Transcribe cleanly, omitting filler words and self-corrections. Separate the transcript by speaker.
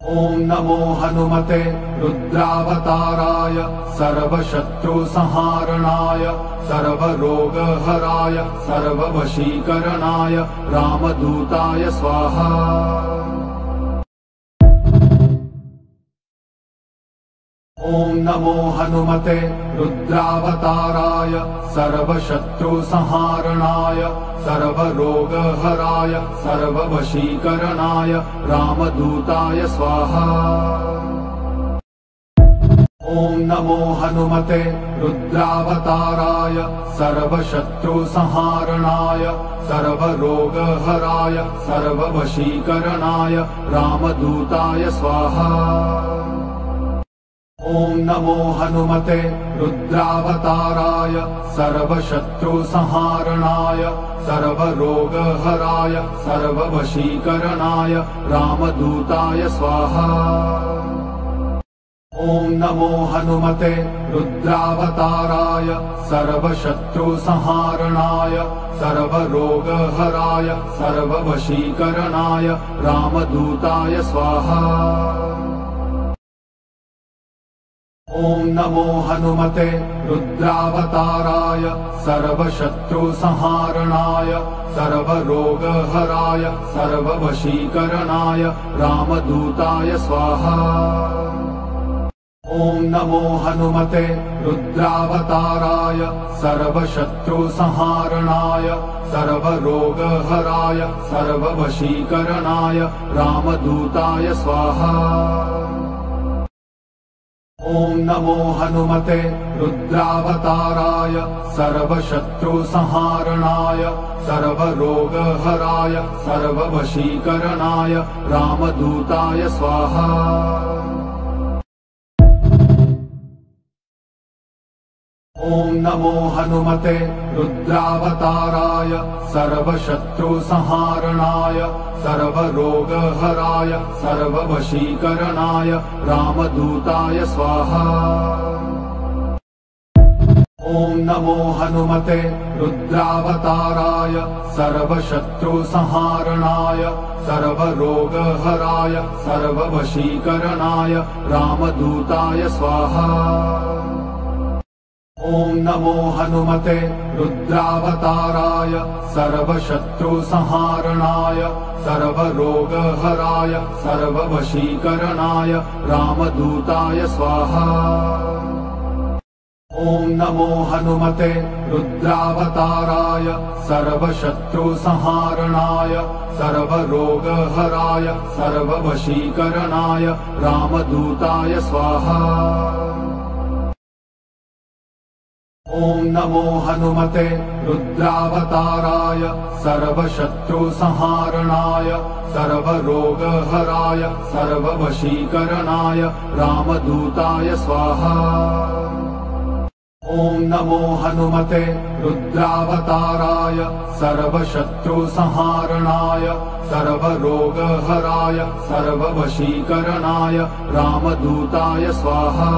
Speaker 1: ॐ नमो हनुमते रुद्रावताराय सर्वशत्रुसंहारणाय सर्वरोगहराय सर्ववशीकरणाय रामदूताय स्वाहा। ॐ नमो हनुमते रुद्रावताराय सर्वशत्रुसंहारणाय सर्वरोगहराय सर्ववशीकरणाय रामदूताय स्वाहा। ॐ नमो हनुमते रुद्रावताराय सर्वशत्रुसंहारणाय सर्वरोगहराय सर्ववशीकरणाय रामदूताय स्वाहा। ॐ नमो हनुमते रुद्रावताराय सर्वशत्रुसंहारणाय सर्वरोगहराय सर्ववशीकरणाय रामदूताय स्वाहा। ॐ नमो हनुमते रुद्रावताराय सर्वशत्रुसंहारणाय सर्वरोगहराय सर्ववशीकरणाय रामदूताय स्वाहा। ॐ नमो हनुमते रुद्रावताराय सर्वशत्रुसंहारणाय सर्वरोगहराय सर्ववशीकरणाय रामदूताय स्वाहा। ॐ नमो हनुमते रुद्रावताराय सर्वशत्रुसंहारणाय सर्वरोगहराय सर्ववशीकरणाय रामदूताय स्वाहा। ॐ नमो हनुमते रुद्रावताराय सर्वशत्रुसंहारणाय सर्वरोगहराय सर्ववशीकरणाय रामदूताय स्वाहा। ॐ नमो हनुमते रुद्रावताराय सर्वशत्रुसंहारणाय सर्वरोगहराय सर्ववशीकरणाय रामदूताय स्वाहा। ॐ नमो हनुमते रुद्रावताराय सर्वशत्रुसंहारणाय सर्वरोगहराय सर्ववशीकरणाय रामदूताय स्वाहा। ॐ नमो हनुमते रुद्रावताराय सर्वशत्रुसंहारणाय सर्वरोगहराय सर्ववशीकरणाय रामदूताय स्वाहा। ॐ नमो हनुमते रुद्रावताराय सर्वशत्रुसंहारणाय सर्वरोगहराय सर्ववशीकरणाय रामदूताय स्वाहा। ॐ नमो हनुमते रुद्रावताराय सर्वशत्रुसंहारणाय सर्वरोगहराय सर्ववशीकरणाय रामदूताय स्वाहा। ॐ नमो हनुमते रुद्रावताराय सर्वशत्रुसंहारणाय सर्वरोगहराय सर्ववशीकरणाय रामदूताय स्वाहा।